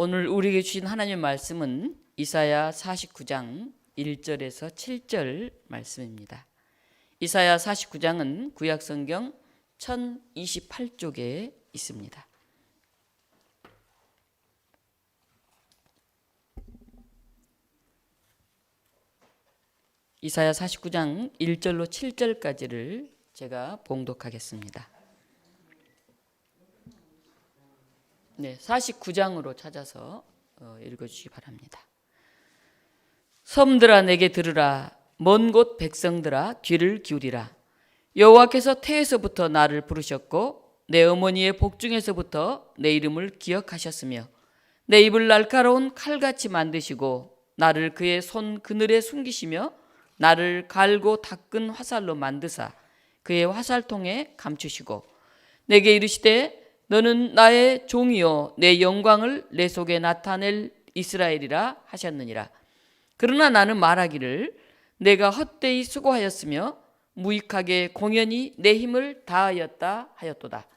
오늘 우리에게 주신 하나님의 말씀은 이사야 49장 1절에서 7절 말씀입니다. 이사야 49장은 구약성경 1028쪽에 있습니다. 이사야 49장 1절로 7절까지를 제가 봉독하겠습니다. 네, 49장으로 찾아서 읽어주시기 바랍니다. 섬들아 내게 들으라. 먼 곳 백성들아 귀를 기울이라. 여호와께서 태에서부터 나를 부르셨고 내 어머니의 복중에서부터 내 이름을 기억하셨으며 내 입을 날카로운 칼같이 만드시고 나를 그의 손 그늘에 숨기시며 나를 갈고 닦은 화살로 만드사 그의 화살통에 감추시고 내게 이르시되 너는 나의 종이요 내 영광을 내 속에 나타낼 이스라엘이라 하셨느니라. 그러나 나는 말하기를 내가 헛되이 수고하였으며 무익하게 공연히 내 힘을 다하였다 하였도다.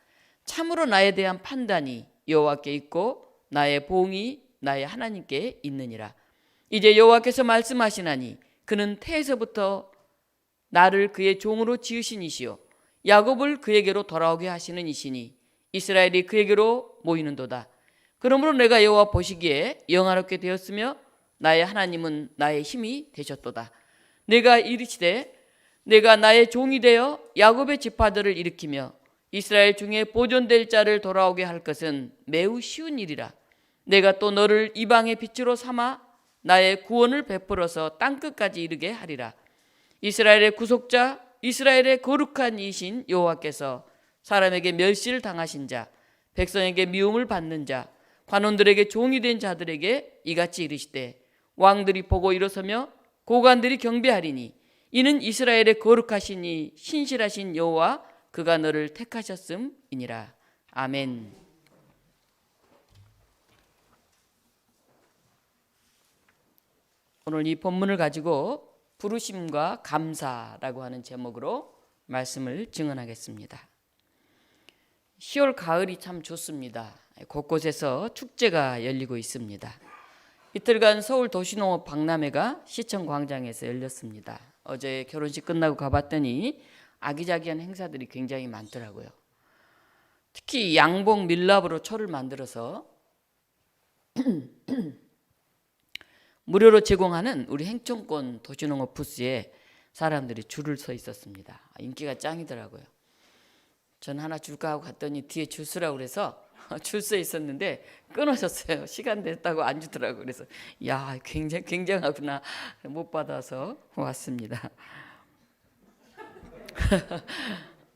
참으로 나에 대한 판단이 여호와께 있고 나의 보응이 나의 하나님께 있느니라. 이제 여호와께서 말씀하시나니 그는 태에서부터 나를 그의 종으로 지으신 이시요 야곱을 그에게로 돌아오게 하시는 이시니 이스라엘이 그에게로 모이는도다. 그러므로 내가 여호와 보시기에 영화롭게 되었으며 나의 하나님은 나의 힘이 되셨도다. 내가 이르시되 내가 나의 종이 되어 야곱의 지파들을 일으키며 이스라엘 중에 보존될 자를 돌아오게 할 것은 매우 쉬운 일이라. 내가 또 너를 이방의 빛으로 삼아 나의 구원을 베풀어서 땅끝까지 이르게 하리라. 이스라엘의 구속자 이스라엘의 거룩한 이신 여호와께서 사람에게 멸시를 당하신 자 백성에게 미움을 받는 자 관원들에게 종이 된 자들에게 이같이 이르시되 왕들이 보고 일어서며 고관들이 경배하리니 이는 이스라엘의 거룩하시니 신실하신 여호와 그가 너를 택하셨음이니라. 아멘. 오늘 이 본문을 가지고 부르심과 감사라고 하는 제목으로 말씀을 증언하겠습니다. 10월 가을이 참 좋습니다. 곳곳에서 축제가 열리고 있습니다. 이틀간 서울 도시농업 박람회가 시청 광장에서 열렸습니다. 어제 결혼식 끝나고 가봤더니 아기자기한 행사들이 굉장히 많더라고요. 특히 양봉 밀랍으로 초를 만들어서 무료로 제공하는 우리 행정권 도시농업 부스에 사람들이 줄을 서 있었습니다. 인기가 짱이더라고요. 전 하나 줄까 하고 갔더니 뒤에 줄 서라고 그래서 줄 서 있었는데 끊어졌어요. 시간 됐다고 안 주더라고요. 그래서 야 굉장하구나. 못 받아서 왔습니다.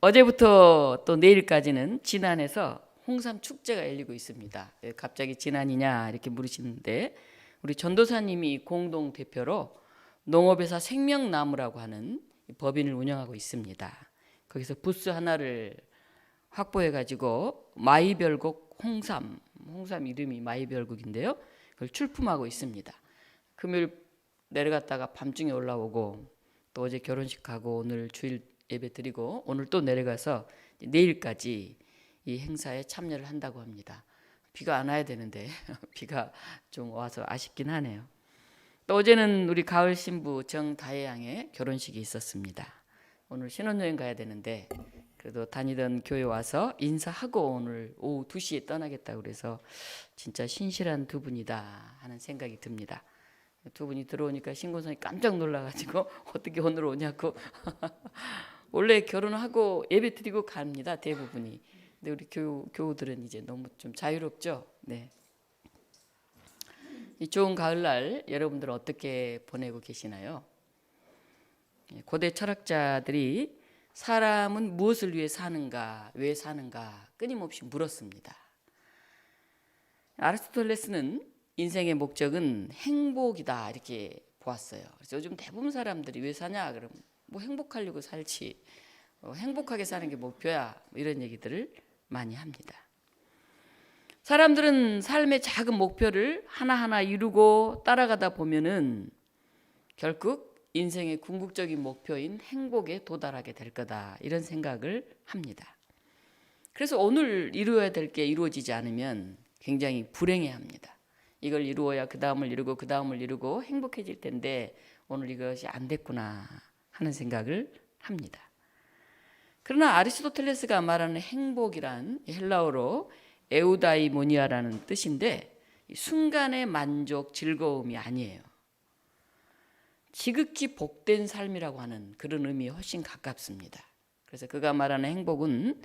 어제부터 또 내일까지는 진안에서 홍삼 축제가 열리고 있습니다. 갑자기 진안이냐 이렇게 물으시는데 우리 전도사님이 공동 대표로 농업회사 생명나무라고 하는 법인을 운영하고 있습니다. 거기서 부스 하나를 확보해가지고 마이별곡 홍삼 이름이 마이별곡인데요. 그걸 출품하고 있습니다. 금요일 내려갔다가 밤중에 올라오고 또 어제 결혼식 가고 오늘 주일 예배 드리고 오늘 또 내려가서 내일까지 이 행사에 참여를 한다고 합니다. 비가 안 와야 되는데 비가 좀 와서 아쉽긴 하네요. 또 어제는 우리 가을 신부 정다혜 양의 결혼식이 있었습니다. 오늘 신혼여행 가야 되는데 그래도 다니던 교회 와서 인사하고 오늘 오후 2시에 떠나겠다고 그래서 진짜 신실한 두 분이다 하는 생각이 듭니다. 두 분이 들어오니까 신고선이 깜짝 놀라가지고 어떻게 오늘 오냐고 원래 결혼하고 예배 드리고 갑니다 대부분이. 근데 우리 교우들은 이제 너무 좀 자유롭죠. 네. 이 좋은 가을날 여러분들 어떻게 보내고 계시나요? 고대 철학자들이 사람은 무엇을 위해 사는가, 왜 사는가 끊임없이 물었습니다. 아리스토텔레스는 인생의 목적은 행복이다 이렇게 보았어요. 그래서 요즘 대부분 사람들이 왜 사냐 그러면 뭐 행복하려고 살지, 행복하게 사는 게 목표야 이런 얘기들을 많이 합니다. 사람들은 삶의 작은 목표를 하나하나 이루고 따라가다 보면은 결국 인생의 궁극적인 목표인 행복에 도달하게 될 거다 이런 생각을 합니다. 그래서 오늘 이루어야 될 게 이루어지지 않으면 굉장히 불행해합니다. 이걸 이루어야 그 다음을 이루고 그 다음을 이루고 행복해질 텐데 오늘 이것이 안 됐구나 하는 생각을 합니다. 그러나 아리스토텔레스가 말하는 행복이란 헬라어로 에우다이모니아라는 뜻인데 순간의 만족, 즐거움이 아니에요. 지극히 복된 삶이라고 하는 그런 의미에 훨씬 가깝습니다. 그래서 그가 말하는 행복은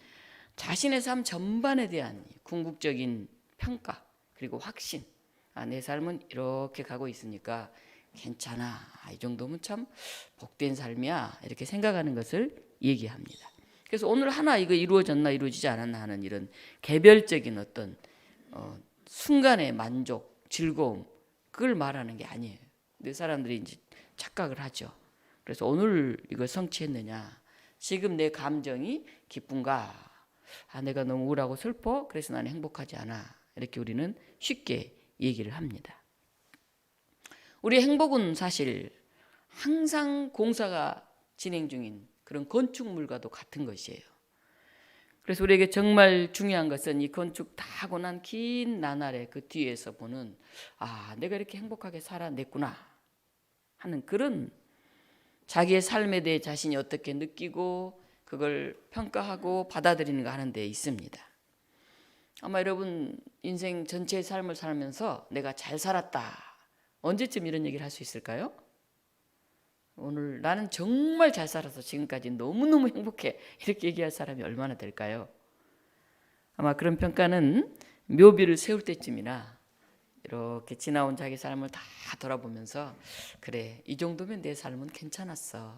자신의 삶 전반에 대한 궁극적인 평가 그리고 확신. 내 삶은 이렇게 가고 있으니까 괜찮아. 이 정도면 참 복된 삶이야. 이렇게 생각하는 것을 얘기합니다. 그래서 오늘 하나 이거 이루어졌나 이루어지지 않았나 하는 이런 개별적인 어떤 순간의 만족, 즐거움 그걸 말하는 게 아니에요. 근데 사람들이 이제 착각을 하죠. 그래서 오늘 이걸 성취했느냐, 지금 내 감정이 기쁜가, 내가 너무 우울하고 슬퍼, 그래서 나는 행복하지 않아. 이렇게 우리는 쉽게 얘기를 합니다. 우리의 행복은 사실 항상 공사가 진행 중인 그런 건축물과도 같은 것이에요. 그래서 우리에게 정말 중요한 것은 이 건축 다 하고 난 긴 나날의 그 뒤에서 보는 내가 이렇게 행복하게 살아냈구나 하는 그런 자기의 삶에 대해 자신이 어떻게 느끼고 그걸 평가하고 받아들이는가 하는 데 있습니다. 아마 여러분 인생 전체의 삶을 살면서 내가 잘 살았다. 언제쯤 이런 얘기를 할 수 있을까요? 오늘 나는 정말 잘 살아서 지금까지 너무너무 행복해. 이렇게 얘기할 사람이 얼마나 될까요? 아마 그런 평가는 묘비를 세울 때쯤이나 이렇게 지나온 자기 삶을 다 돌아보면서 그래, 이 정도면 내 삶은 괜찮았어.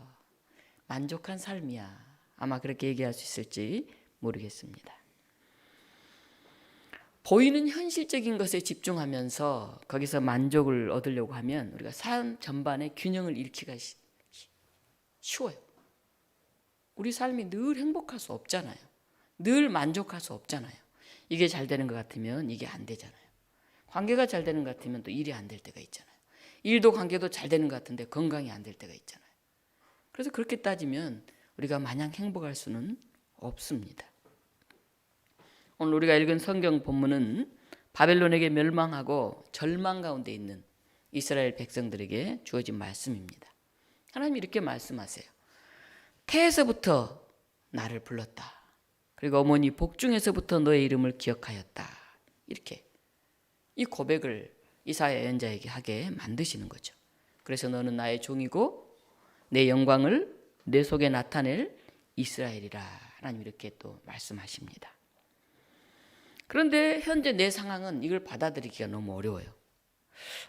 만족한 삶이야. 아마 그렇게 얘기할 수 있을지 모르겠습니다. 보이는 현실적인 것에 집중하면서 거기서 만족을 얻으려고 하면 우리가 삶 전반에 균형을 잃기가 쉬워요. 우리 삶이 늘 행복할 수 없잖아요. 늘 만족할 수 없잖아요. 이게 잘 되는 것 같으면 이게 안 되잖아요. 관계가 잘 되는 것 같으면 또 일이 안 될 때가 있잖아요. 일도 관계도 잘 되는 것 같은데 건강이 안 될 때가 있잖아요. 그래서 그렇게 따지면 우리가 마냥 행복할 수는 없습니다. 오늘 우리가 읽은 성경 본문은 바벨론에게 멸망하고 절망 가운데 있는 이스라엘 백성들에게 주어진 말씀입니다. 하나님이 이렇게 말씀하세요. 태에서부터 나를 불렀다. 그리고 어머니 복중에서부터 너의 이름을 기억하였다. 이렇게 이 고백을 이사야 예언자에게 하게 만드시는 거죠. 그래서 너는 나의 종이고 내 영광을 내 속에 나타낼 이스라엘이라. 하나님 이렇게 또 말씀하십니다. 그런데 현재 내 상황은 이걸 받아들이기가 너무 어려워요.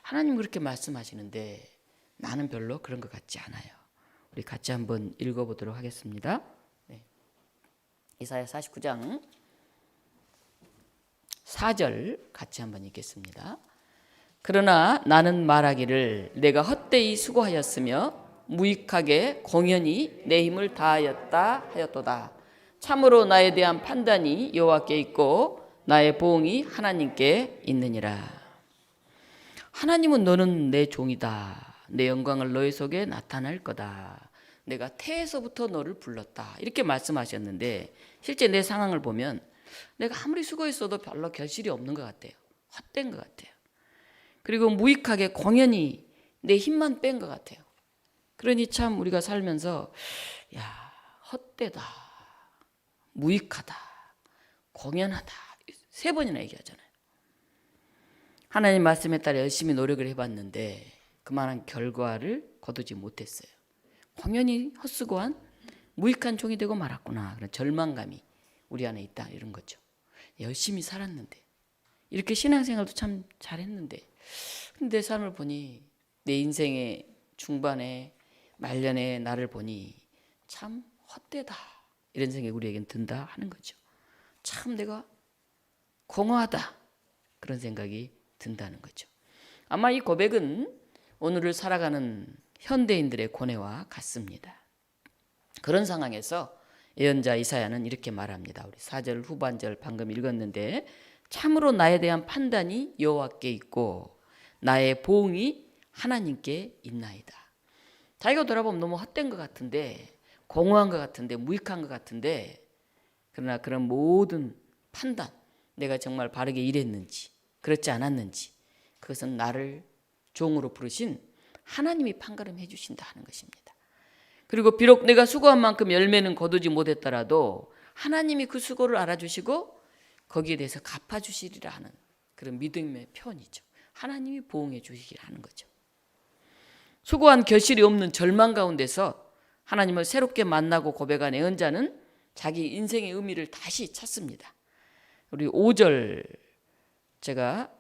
하나님 그렇게 말씀하시는데 나는 별로 그런 것 같지 않아요. 우리 같이 한번 읽어보도록 하겠습니다. 네. 이사야 49장 4절 같이 한번 읽겠습니다. 그러나 나는 말하기를 내가 헛되이 수고하였으며 무익하게 공연히 내 힘을 다하였다 하였도다. 참으로 나에 대한 판단이 여호와께 있고 나의 보응이 하나님께 있느니라. 하나님은 너는 내 종이다. 내 영광을 너의 속에 나타낼 거다. 내가 태에서부터 너를 불렀다. 이렇게 말씀하셨는데 실제 내 상황을 보면 내가 아무리 수고했어도 별로 결실이 없는 것 같아요. 헛된 것 같아요. 그리고 무익하게 공연히 내 힘만 뺀 것 같아요. 그러니 참 우리가 살면서 헛되다, 무익하다, 공연하다 3번이나 얘기하잖아요. 하나님 말씀에 따라 열심히 노력을 해봤는데 그만한 결과를 거두지 못했어요. 공연히 헛수고한 무익한 종이 되고 말았구나. 그런 절망감이 우리 안에 있다 이런 거죠. 열심히 살았는데 이렇게 신앙생활도 참 잘했는데 근데 내 삶을 보니 내 인생의 중반에 말년에 나를 보니 참 헛되다 이런 생각이 우리에겐 든다 하는 거죠. 참 내가 공허하다 그런 생각이 든다는 거죠. 아마 이 고백은 오늘을 살아가는 현대인들의 고뇌와 같습니다. 그런 상황에서 예언자 이사야는 이렇게 말합니다. 우리 4절 후반절 방금 읽었는데 참으로 나에 대한 판단이 여호와께 있고 나의 보응이 하나님께 있나이다. 자기가 돌아보면 너무 헛된 것 같은데 공허한 것 같은데 무익한 것 같은데 그러나 그런 모든 판단 내가 정말 바르게 일했는지 그렇지 않았는지 그것은 나를 종으로 부르신 하나님이 판가름해 주신다 하는 것입니다. 그리고 비록 내가 수고한 만큼 열매는 거두지 못했더라도 하나님이 그 수고를 알아주시고 거기에 대해서 갚아주시리라 하는 그런 믿음의 표현이죠. 하나님이 보응해 주시기를 하는 거죠. 수고한 결실이 없는 절망 가운데서 하나님을 새롭게 만나고 고백한 애언자는 자기 인생의 의미를 다시 찾습니다. 우리 5절 제가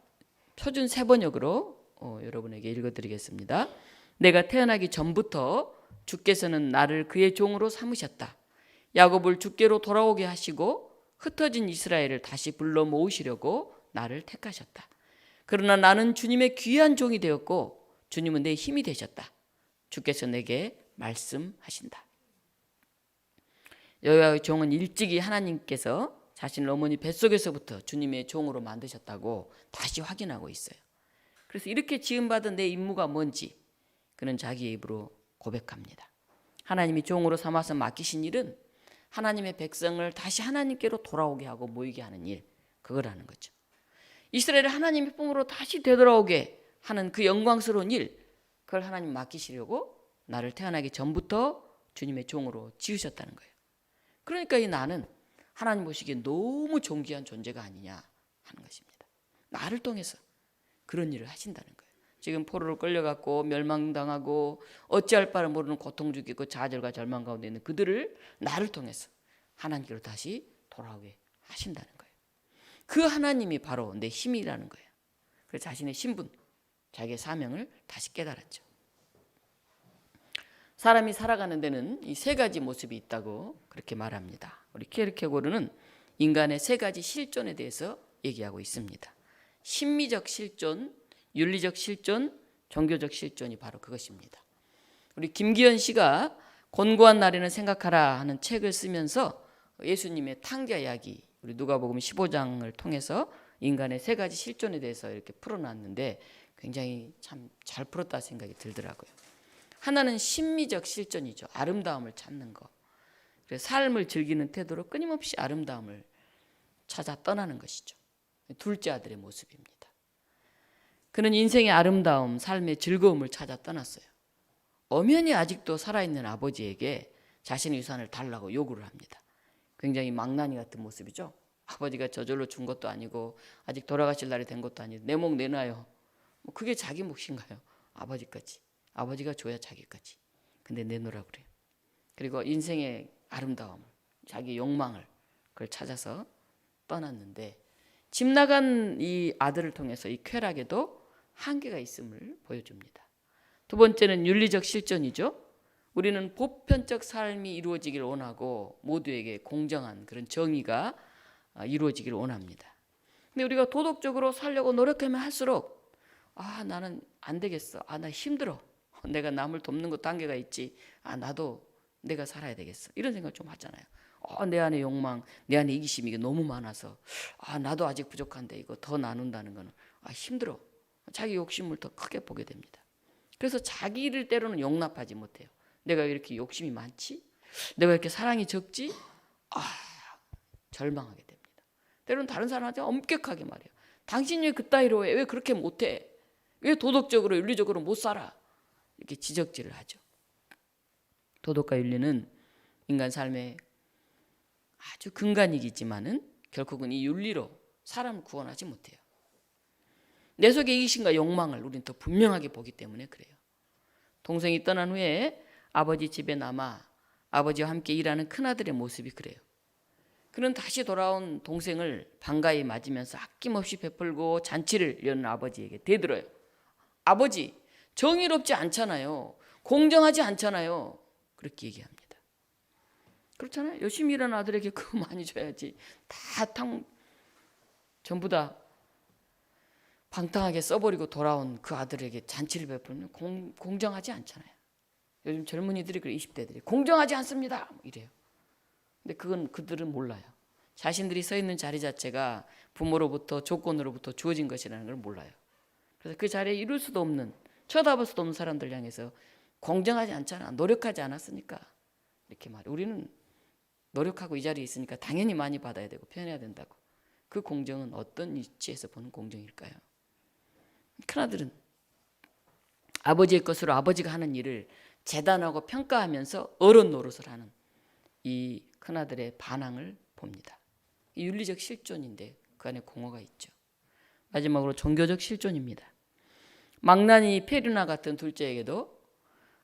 표준 세번역으로 여러분에게 읽어드리겠습니다. 내가 태어나기 전부터 주께서는 나를 그의 종으로 삼으셨다. 야곱을 주께로 돌아오게 하시고 흩어진 이스라엘을 다시 불러 모으시려고 나를 택하셨다. 그러나 나는 주님의 귀한 종이 되었고 주님은 내 힘이 되셨다. 주께서 내게 말씀하신다. 여호와의 종은 일찍이 하나님께서 자신을 어머니 뱃속에서부터 주님의 종으로 만드셨다고 다시 확인하고 있어요. 그래서 이렇게 지음받은 내 임무가 뭔지 그는 자기의 입으로 고백합니다. 하나님이 종으로 삼아서 맡기신 일은 하나님의 백성을 다시 하나님께로 돌아오게 하고 모이게 하는 일, 그거라는 거죠. 이스라엘을 하나님의 품으로 다시 되돌아오게 하는 그 영광스러운 일, 그걸 하나님 맡기시려고 나를 태어나기 전부터 주님의 종으로 지으셨다는 거예요. 그러니까 이 나는 하나님 보시기에 너무 존귀한 존재가 아니냐 하는 것입니다. 나를 통해서 그런 일을 하신다는 거예요. 지금 포로로 끌려갔고 멸망당하고 어찌할 바를 모르는 고통 죽이고 좌절과 절망 가운데 있는 그들을 나를 통해서 하나님께로 다시 돌아오게 하신다는 거예요. 그 하나님이 바로 내 힘이라는 거예요. 그래서 자신의 신분, 자기의 사명을 다시 깨달았죠. 사람이 살아가는 데는 이 세 가지 모습이 있다고 그렇게 말합니다. 우리 키에르케고르는 인간의 세 가지 실존에 대해서 얘기하고 있습니다. 심미적 실존, 윤리적 실존, 종교적 실존이 바로 그것입니다. 우리 김기현 씨가 곤고한 날에는 생각하라 하는 책을 쓰면서 예수님의 탕자 이야기, 우리 누가복음 15장을 통해서 인간의 세 가지 실존에 대해서 이렇게 풀어놨는데 굉장히 참 잘 풀었다 생각이 들더라고요. 하나는 심미적 실존이죠. 아름다움을 찾는 거. 그래서 삶을 즐기는 태도로 끊임없이 아름다움을 찾아 떠나는 것이죠. 둘째 아들의 모습입니다. 그는 인생의 아름다움, 삶의 즐거움을 찾아 떠났어요. 엄연히 아직도 살아있는 아버지에게 자신의 유산을 달라고 요구를 합니다. 굉장히 망나니 같은 모습이죠. 아버지가 저절로 준 것도 아니고 아직 돌아가실 날이 된 것도 아니고 내 목 내놔요. 그게 자기 몫인가요? 아버지까지. 아버지가 줘야 자기까지. 근데 내놓으라고 그래요. 그리고 인생의 아름다움을, 자기 욕망을 그걸 찾아서 떠났는데 집 나간 이 아들을 통해서 이 쾌락에도 한계가 있음을 보여줍니다. 두 번째는 윤리적 실존이죠. 우리는 보편적 삶이 이루어지길 원하고 모두에게 공정한 그런 정의가 이루어지길 원합니다. 근데 우리가 도덕적으로 살려고 노력하면 할수록 나는 안 되겠어. 나 힘들어. 내가 남을 돕는 것도 한계가 있지. 나도 내가 살아야 되겠어. 이런 생각 좀 하잖아요. 내 안에 욕망, 내 안에 이기심이 이게 너무 많아서 나도 아직 부족한데 이거 더 나눈다는 거는 힘들어. 자기 욕심을 더 크게 보게 됩니다. 그래서 자기를 때로는 용납하지 못해요. 내가 왜 이렇게 욕심이 많지? 내가 이렇게 사랑이 적지? 절망하게 됩니다. 때로는 다른 사람한테 엄격하게 말해요. 당신 왜 그따위로 해? 왜 그렇게 못해? 왜 도덕적으로 윤리적으로 못 살아? 이렇게 지적질을 하죠. 도덕과 윤리는 인간 삶의 아주 근간이기지만은 결국은 이 윤리로 사람을 구원하지 못해요. 내 속의 이기심과 욕망을 우리는 더 분명하게 보기 때문에 그래요. 동생이 떠난 후에 아버지 집에 남아 아버지와 함께 일하는 큰아들의 모습이 그래요. 그는 다시 돌아온 동생을 반가이 맞으면서 아낌없이 베풀고 잔치를 여는 아버지에게 대들어요. 아버지, 정의롭지 않잖아요. 공정하지 않잖아요. 그렇게 얘기합니다. 그렇잖아요. 열심히 일하는 아들에게 그거 많이 줘야지. 전부 다 방탕하게 써버리고 돌아온 그 아들에게 잔치를 베풀면 공정하지 않잖아요. 요즘 젊은이들이 그래, 20대들이 공정하지 않습니다. 이래요. 근데 그건 그들은 몰라요. 자신들이 서 있는 자리 자체가 부모로부터 조건으로부터 주어진 것이라는 걸 몰라요. 그래서 그 자리에 이룰 수도 없는, 쳐다볼 수도 없는 사람들 향해서 공정하지 않잖아. 노력하지 않았으니까. 이렇게 말해요. 우리는 노력하고 이 자리에 있으니까 당연히 많이 받아야 되고 표현해야 된다고. 그 공정은 어떤 위치에서 보는 공정일까요? 큰아들은 아버지의 것으로 아버지가 하는 일을 재단하고 평가하면서 어른 노릇을 하는 이 큰아들의 반항을 봅니다. 이 윤리적 실존인데 그 안에 공허가 있죠. 마지막으로 종교적 실존입니다. 망나니 페르나 같은 둘째에게도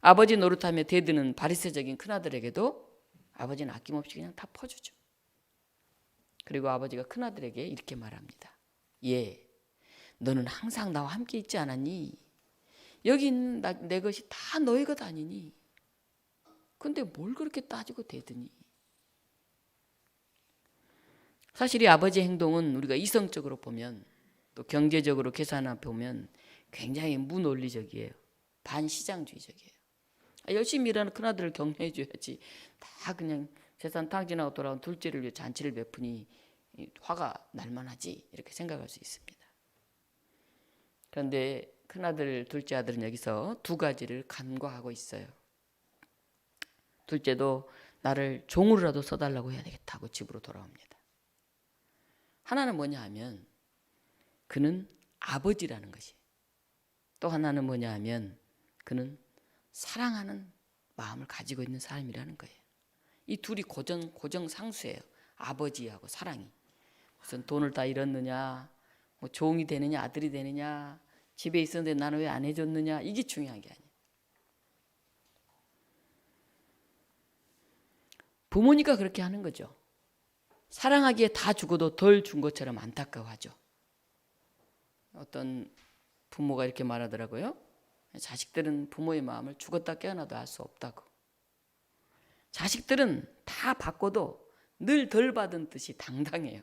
아버지 노릇하며 대드는 바리새적인 큰아들에게도 아버지는 아낌없이 그냥 다 퍼주죠. 그리고 아버지가 큰아들에게 이렇게 말합니다. 예, 너는 항상 나와 함께 있지 않았니? 여기 있는 내 것이 다 너의 것 아니니? 근데 뭘 그렇게 따지고 대드니? 사실 이 아버지의 행동은 우리가 이성적으로 보면 또 경제적으로 계산해 보면 굉장히 무논리적이에요. 반시장주의적이에요. 열심히 일하는 큰아들을 격려해 줘야지. 다 그냥 재산 탕진하고 돌아온 둘째를 위해 잔치를 베푸니 화가 날만하지 이렇게 생각할 수 있습니다. 그런데 큰아들, 둘째 아들은 여기서 두 가지를 간과하고 있어요. 둘째도 나를 종으로라도 써달라고 해야 되겠다고 집으로 돌아옵니다. 하나는 뭐냐 하면 그는 아버지라는 것이, 또 하나는 뭐냐 하면 그는 사랑하는 마음을 가지고 있는 사람이라는 거예요. 이 둘이 고정상수예요. 아버지하고 사랑이. 무슨 돈을 다 잃었느냐, 뭐 종이 되느냐, 아들이 되느냐, 집에 있었는데 나는 왜 안 해줬느냐, 이게 중요한 게 아니에요. 부모니까 그렇게 하는 거죠. 사랑하기에 다 주고도 덜 준 것처럼 안타까워하죠. 어떤 부모가 이렇게 말하더라고요. 자식들은 부모의 마음을 죽었다 깨어나도 알 수 없다고. 자식들은 다 받고도 늘 덜 받은 듯이 당당해요.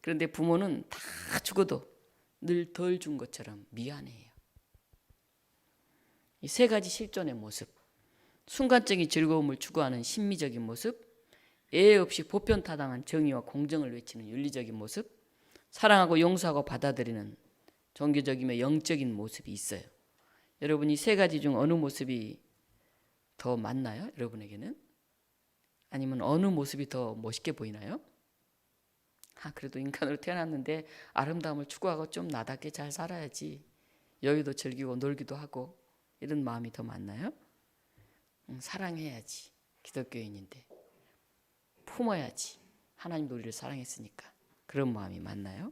그런데 부모는 다 주고도 늘 덜 준 것처럼 미안해요. 이 세 가지 실존의 모습, 순간적인 즐거움을 추구하는 심미적인 모습, 예외 없이 보편타당한 정의와 공정을 외치는 윤리적인 모습, 사랑하고 용서하고 받아들이는 종교적이며 영적인 모습이 있어요. 여러분 이 세 가지 중 어느 모습이 더 맞나요? 여러분에게는? 아니면 어느 모습이 더 멋있게 보이나요? 그래도 인간으로 태어났는데 아름다움을 추구하고 좀 나답게 잘 살아야지, 여유도 즐기고 놀기도 하고, 이런 마음이 더 맞나요? 사랑해야지, 기독교인인데 품어야지, 하나님도 우리를 사랑했으니까, 그런 마음이 맞나요?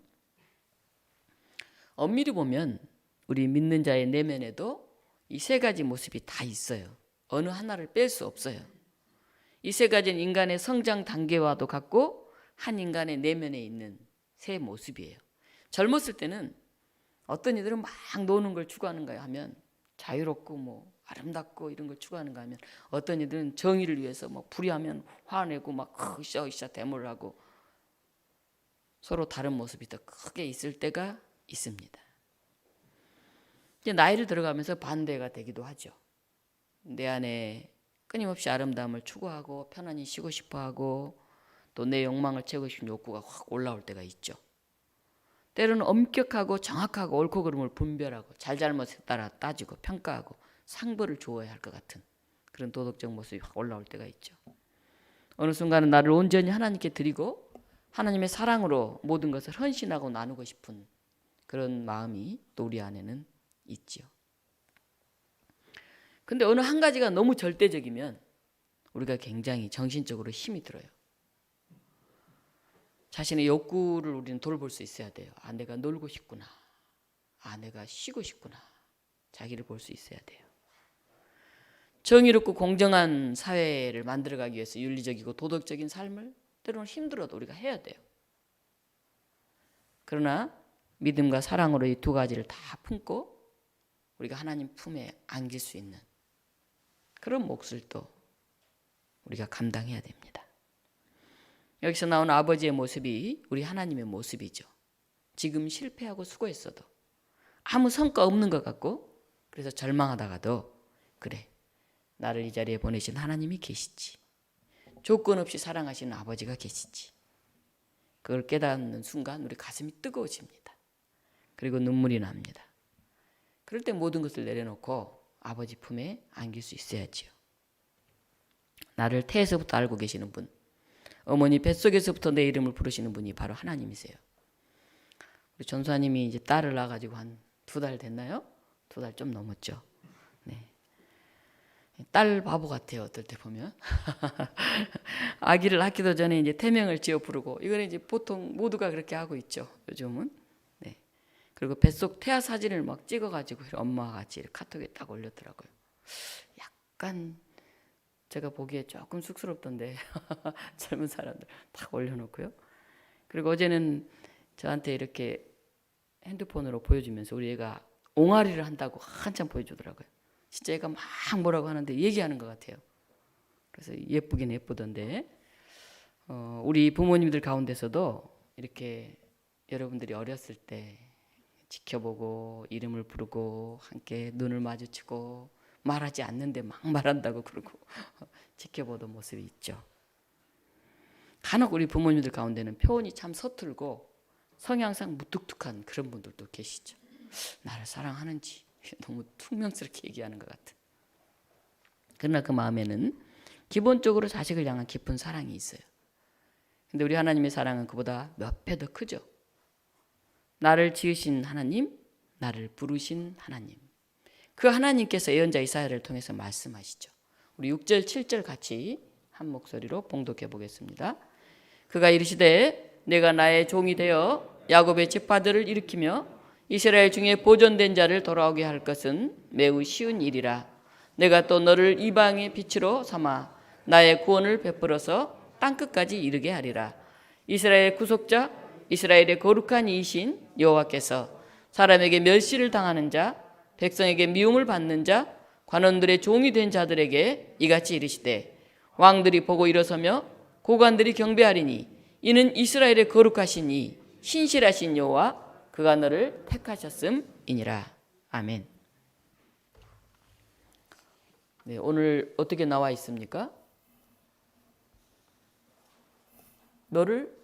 엄밀히 보면 우리 믿는 자의 내면에도 이 세 가지 모습이 다 있어요. 어느 하나를 뺄 수 없어요. 이 세 가지는 인간의 성장 단계와도 같고 한 인간의 내면에 있는 세 모습이에요. 젊었을 때는 어떤 이들은 막 노는 걸 추구하는가 하면 자유롭고 뭐 아름답고 이런 걸 추구하는가 하면, 어떤 이들은 정의를 위해서 뭐 불의하면 화내고 막 으쌰으쌰 데모를 하고, 서로 다른 모습이 더 크게 있을 때가 있습니다. 이제 나이를 들어가면서 반대가 되기도 하죠. 내 안에 끊임없이 아름다움을 추구하고 편안히 쉬고 싶어하고 또 내 욕망을 채우고 싶은 욕구가 확 올라올 때가 있죠. 때로는 엄격하고 정확하고 옳고 그름을 분별하고 잘잘못에 따라 따지고 평가하고 상벌을 주어야 할 것 같은 그런 도덕적 모습이 확 올라올 때가 있죠. 어느 순간은 나를 온전히 하나님께 드리고 하나님의 사랑으로 모든 것을 헌신하고 나누고 싶은 그런 마음이 또 우리 안에는 있지요. 근데 어느 한 가지가 너무 절대적이면 우리가 굉장히 정신적으로 힘이 들어요. 자신의 욕구를 우리는 돌볼 수 있어야 돼요. 내가 놀고 싶구나. 내가 쉬고 싶구나. 자기를 볼 수 있어야 돼요. 정의롭고 공정한 사회를 만들어가기 위해서 윤리적이고 도덕적인 삶을 때로는 힘들어도 우리가 해야 돼요. 그러나 믿음과 사랑으로 이 두 가지를 다 품고 우리가 하나님 품에 안길 수 있는 그런 몫을 또 우리가 감당해야 됩니다. 여기서 나온 아버지의 모습이 우리 하나님의 모습이죠. 지금 실패하고 수고했어도 아무 성과 없는 것 같고, 그래서 절망하다가도 그래, 나를 이 자리에 보내신 하나님이 계시지, 조건 없이 사랑하시는 아버지가 계시지, 그걸 깨닫는 순간 우리 가슴이 뜨거워집니다. 그리고 눈물이 납니다. 그럴 때 모든 것을 내려놓고 아버지 품에 안길 수 있어야지요. 나를 태에서부터 알고 계시는 분, 어머니 뱃속에서부터 내 이름을 부르시는 분이 바로 하나님이세요. 우리 전사님이 이제 딸을 낳아가지고 한 2달 됐나요? 2달 좀 넘었죠. 네. 딸 바보 같아요. 어떨 때 보면. 아기를 낳기도 전에 이제 태명을 지어 부르고, 이거는 이제 보통 모두가 그렇게 하고 있죠. 요즘은. 네. 그리고 뱃속 태아 사진을 막 찍어가지고 엄마와 같이 카톡에 딱 올렸더라고요. 약간 제가 보기에 조금 쑥스럽던데 젊은 사람들 딱 올려놓고요. 그리고 어제는 저한테 이렇게 핸드폰으로 보여주면서 우리 애가 옹알이를 한다고 한참 보여주더라고요. 진짜 애가 막 뭐라고 하는데 얘기하는 것 같아요. 그래서 예쁘긴 예쁘던데, 우리 부모님들 가운데서도 이렇게 여러분들이 어렸을 때 지켜보고 이름을 부르고 함께 눈을 마주치고 말하지 않는데 막 말한다고 그러고 지켜보던 모습이 있죠. 간혹 우리 부모님들 가운데는 표현이 참 서툴고 성향상 무뚝뚝한 그런 분들도 계시죠. 나를 사랑하는지 너무 퉁명스럽게 얘기하는 것 같은. 그러나 그 마음에는 기본적으로 자식을 향한 깊은 사랑이 있어요. 근데 우리 하나님의 사랑은 그보다 몇 배 더 크죠. 나를 지으신 하나님, 나를 부르신 하나님, 그 하나님께서 예언자 이사야를 통해서 말씀하시죠. 우리 6절 7절 같이 한 목소리로 봉독해 보겠습니다. 그가 이르시되 내가 나의 종이 되어 야곱의 지파들을 일으키며 이스라엘 중에 보존된 자를 돌아오게 할 것은 매우 쉬운 일이라. 내가 또 너를 이방의 빛으로 삼아 나의 구원을 베풀어서 땅끝까지 이르게 하리라. 이스라엘의 구속자, 이스라엘의 거룩한 이이신 여호와께서 사람에게 멸시를 당하는 자, 백성에게 미움을 받는 자, 관원들의 종이 된 자들에게 이같이 이르시되 왕들이 보고 일어서며 고관들이 경배하리니 이는 이스라엘의 거룩하신 이 신실하신 여호와 그가 너를 택하셨음이니라. 아멘. 네, 오늘 어떻게 나와 있습니까? 너를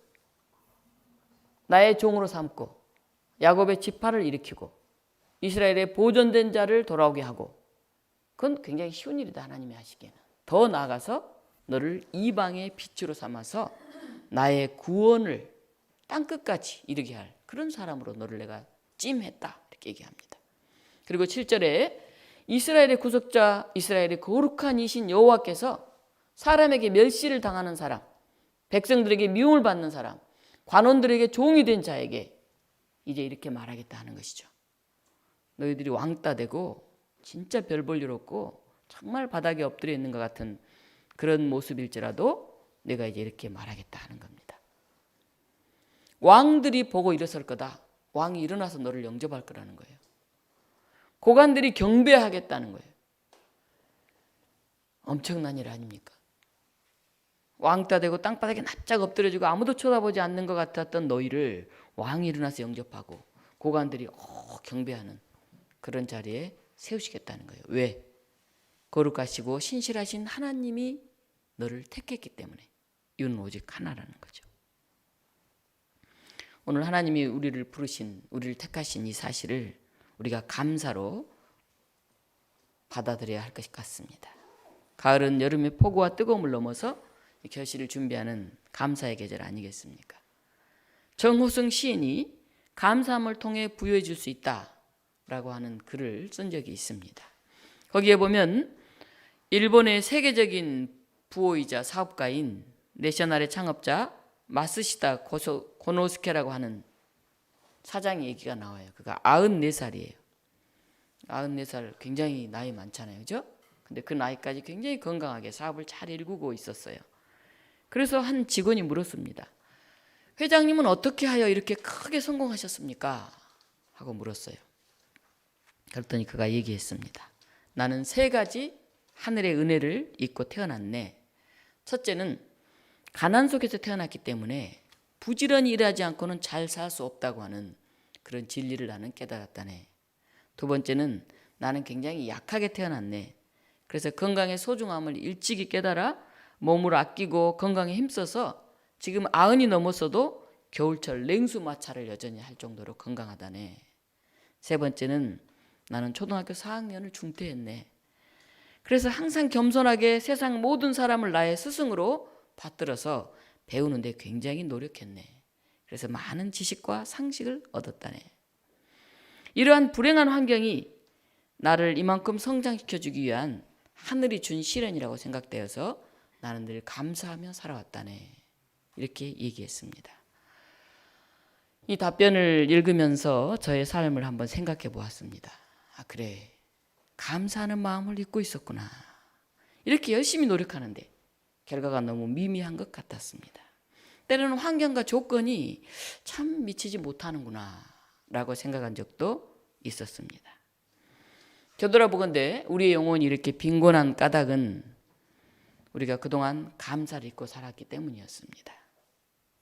나의 종으로 삼고 야곱의 지파를 일으키고 이스라엘의 보존된 자를 돌아오게 하고, 그건 굉장히 쉬운 일이다. 하나님이 하시기에는. 더 나아가서 너를 이방의 빛으로 삼아서 나의 구원을 땅끝까지 이르게 할 그런 사람으로 너를 내가 찜했다. 이렇게 얘기합니다. 그리고 7절에 이스라엘의 구속자, 이스라엘의 거룩한 이신 여호와께서 사람에게 멸시를 당하는 사람, 백성들에게 미움을 받는 사람, 관원들에게 종이 된 자에게 이제 이렇게 말하겠다 하는 것이죠. 너희들이 왕따 되고 진짜 별 볼 일 없고 정말 바닥에 엎드려 있는 것 같은 그런 모습일지라도 내가 이제 이렇게 말하겠다 하는 겁니다. 왕들이 보고 일어설 거다. 왕이 일어나서 너를 영접할 거라는 거예요. 고관들이 경배하겠다는 거예요. 엄청난 일 아닙니까? 왕따 되고 땅바닥에 납작 엎드려지고 아무도 쳐다보지 않는 것 같았던 너희를 왕이 일어나서 영접하고 고관들이 경배하는 그런 자리에 세우시겠다는 거예요. 왜? 거룩하시고 신실하신 하나님이 너를 택했기 때문에. 이유는 오직 하나라는 거죠. 오늘 하나님이 우리를 부르신, 우리를 택하신 이 사실을 우리가 감사로 받아들여야 할 것 같습니다. 가을은 여름의 폭우와 뜨거움을 넘어서 결실을 준비하는 감사의 계절 아니겠습니까? 정호승 시인이 감사함을 통해 부여해 줄 수 있다라고 하는 글을 쓴 적이 있습니다. 거기에 보면 일본의 세계적인 부호이자 사업가인 내셔널의 창업자 마스시다 고노스케라고 하는 사장의 얘기가 나와요. 그가 94살이에요. 94살 굉장히 나이 많잖아요. 그죠? 근데 그 나이까지 굉장히 건강하게 사업을 잘 일구고 있었어요. 그래서 한 직원이 물었습니다. 회장님은 어떻게 하여 이렇게 크게 성공하셨습니까? 하고 물었어요. 그랬더니 그가 얘기했습니다. 나는 3가지 하늘의 은혜를 입고 태어났네. 첫째는 가난 속에서 태어났기 때문에 부지런히 일하지 않고는 잘 살 수 없다고 하는 그런 진리를 나는 깨달았다네. 2번째는 나는 굉장히 약하게 태어났네. 그래서 건강의 소중함을 일찍이 깨달아 몸을 아끼고 건강에 힘써서 지금 90이 넘었어도 겨울철 냉수마찰을 여전히 할 정도로 건강하다네. 3번째는 나는 초등학교 4학년을 중퇴했네. 그래서 항상 겸손하게 세상 모든 사람을 나의 스승으로 받들어서 배우는 데 굉장히 노력했네. 그래서 많은 지식과 상식을 얻었다네. 이러한 불행한 환경이 나를 이만큼 성장시켜주기 위한 하늘이 준 시련이라고 생각되어서 나는 늘 감사하며 살아왔다네. 이렇게 얘기했습니다. 이 답변을 읽으면서 저의 삶을 한번 생각해 보았습니다. 아, 그래. 감사하는 마음을 잊고 있었구나. 이렇게 열심히 노력하는데 결과가 너무 미미한 것 같았습니다. 때로는 환경과 조건이 참 미치지 못하는구나 라고 생각한 적도 있었습니다. 되돌아보건대 우리의 영혼이 이렇게 빈곤한 까닭은 우리가 그동안 감사를 잊고 살았기 때문이었습니다.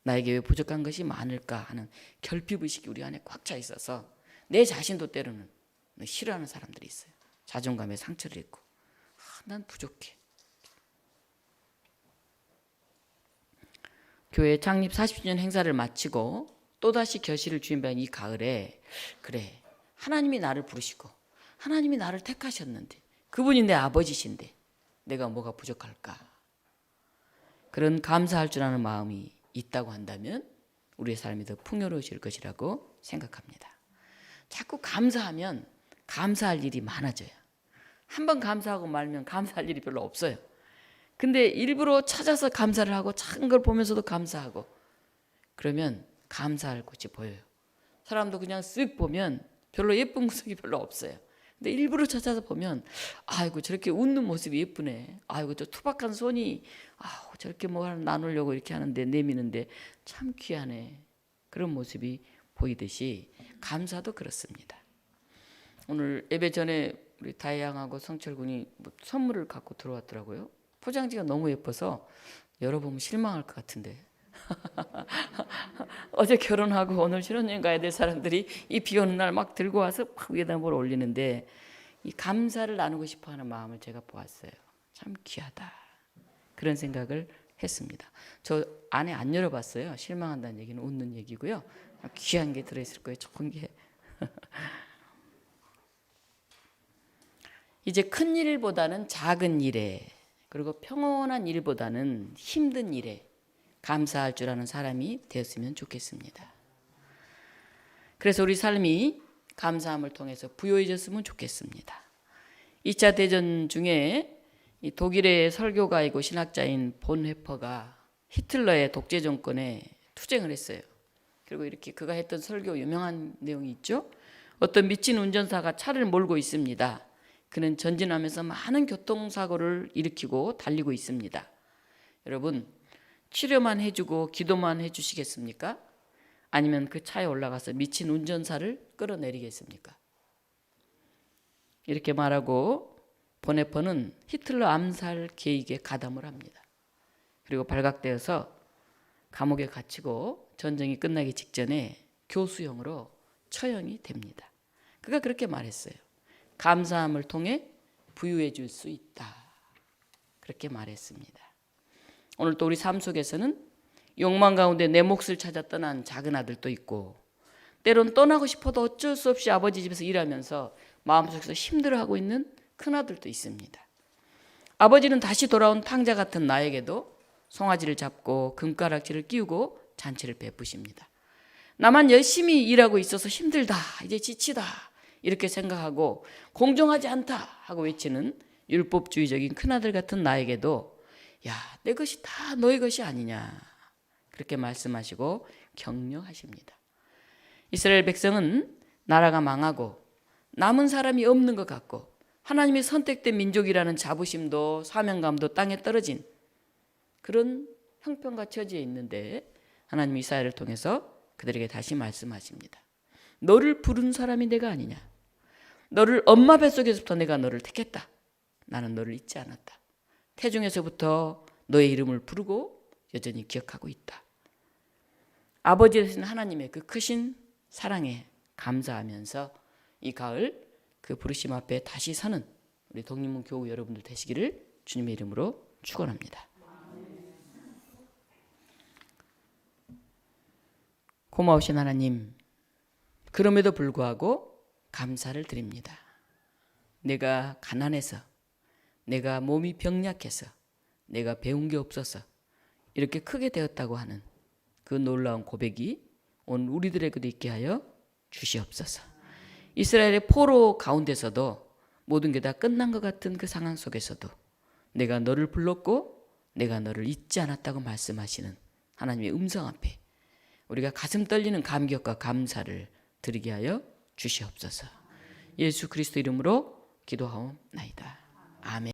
나에게 왜 부족한 것이 많을까 하는 결핍의식이 우리 안에 꽉 차 있어서 내 자신도 때로는 싫어하는 사람들이 있어요. 자존감에 상처를 입고 난 부족해. 교회 창립 40주년 행사를 마치고 또다시 결실을 주임받은 이 가을에 그래, 하나님이 나를 부르시고 하나님이 나를 택하셨는데 그분이 내 아버지신데 내가 뭐가 부족할까? 그런 감사할 줄 아는 마음이 있다고 한다면 우리의 삶이 더 풍요로워질 것이라고 생각합니다. 자꾸 감사하면 감사할 일이 많아져요. 한번 감사하고 말면 감사할 일이 별로 없어요. 근데 일부러 찾아서 감사를 하고 작은 걸 보면서도 감사하고 그러면 감사할 곳이 보여요. 사람도 그냥 쓱 보면 별로 예쁜 모습이 별로 없어요. 근데 일부러 찾아서 보면 아이고 저렇게 웃는 모습이 예쁘네. 아이고 저 투박한 손이 저렇게 뭐 하나 나누려고 이렇게 하는데 내미는데 참 귀하네. 그런 모습이 보이듯이 감사도 그렇습니다. 오늘 예배 전에 우리 다혜양하고 성철군이 뭐 선물을 갖고 들어왔더라고요. 포장지가 너무 예뻐서 열어보면 실망할 것 같은데 어제 결혼하고 오늘 신혼여행 가야 될 사람들이 이 비 오는 날 막 들고 와서 막 위에다 뭘 올리는데 이 감사를 나누고 싶어하는 마음을 제가 보았어요. 참 귀하다 그런 생각을 했습니다. 저 안에 안 열어봤어요. 실망한다는 얘기는 웃는 얘기고요. 귀한 게 들어있을 거예요. 좋은 게. 이제 큰 일보다는 작은 일에 그리고 평온한 일보다는 힘든 일에 감사할 줄 아는 사람이 되었으면 좋겠습니다. 그래서 우리 삶이 감사함을 통해서 부요해졌으면 좋겠습니다. 2차 대전 중에 이 독일의 설교가이고 신학자인 본헤퍼가 히틀러의 독재 정권에 투쟁을 했어요. 그리고 이렇게 그가 했던 설교 유명한 내용이 있죠. 어떤 미친 운전사가 차를 몰고 있습니다. 그는 전진하면서 많은 교통사고를 일으키고 달리고 있습니다. 여러분 치료만 해주고 기도만 해주시겠습니까? 아니면 그 차에 올라가서 미친 운전사를 끌어내리겠습니까? 이렇게 말하고 보네퍼는 히틀러 암살 계획에 가담을 합니다. 그리고 발각되어서 감옥에 갇히고 전쟁이 끝나기 직전에 교수형으로 처형이 됩니다. 그가 그렇게 말했어요. 감사함을 통해 부유해 줄 수 있다. 그렇게 말했습니다. 오늘 또 우리 삶 속에서는 욕망 가운데 내 몫을 찾아 떠난 작은 아들도 있고 때론 떠나고 싶어도 어쩔 수 없이 아버지 집에서 일하면서 마음속에서 힘들어하고 있는 큰아들도 있습니다. 아버지는 다시 돌아온 탕자 같은 나에게도 송아지를 잡고 금가락지를 끼우고 잔치를 베푸십니다. 나만 열심히 일하고 있어서 힘들다, 이제 지치다 이렇게 생각하고 공정하지 않다 하고 외치는 율법주의적인 큰아들 같은 나에게도 야, 내 것이 다 너의 것이 아니냐 그렇게 말씀하시고 격려하십니다. 이스라엘 백성은 나라가 망하고 남은 사람이 없는 것 같고 하나님의 선택된 민족이라는 자부심도 사명감도 땅에 떨어진 그런 형편과 처지에 있는데 하나님 이사야를 통해서 그들에게 다시 말씀하십니다. 너를 부른 사람이 내가 아니냐. 너를 엄마 뱃속에서부터 내가 너를 택했다. 나는 너를 잊지 않았다. 태중에서부터 너의 이름을 부르고 여전히 기억하고 있다. 아버지 되신 하나님의 그 크신 사랑에 감사하면서 이 가을 그 부르심 앞에 다시 서는 우리 독립문 교우 여러분들 되시기를 주님의 이름으로 축원합니다. 고마우신 하나님, 그럼에도 불구하고 감사를 드립니다. 내가 가난해서, 내가 몸이 병약해서, 내가 배운 게 없어서 이렇게 크게 되었다고 하는 그 놀라운 고백이 오늘 우리들에게도 있게 하여 주시옵소서. 이스라엘의 포로 가운데서도 모든 게 다 끝난 것 같은 그 상황 속에서도 내가 너를 불렀고 내가 너를 잊지 않았다고 말씀하시는 하나님의 음성 앞에 우리가 가슴 떨리는 감격과 감사를 드리게 하여 주시옵소서. 예수 그리스도 이름으로 기도하옵나이다. 아멘.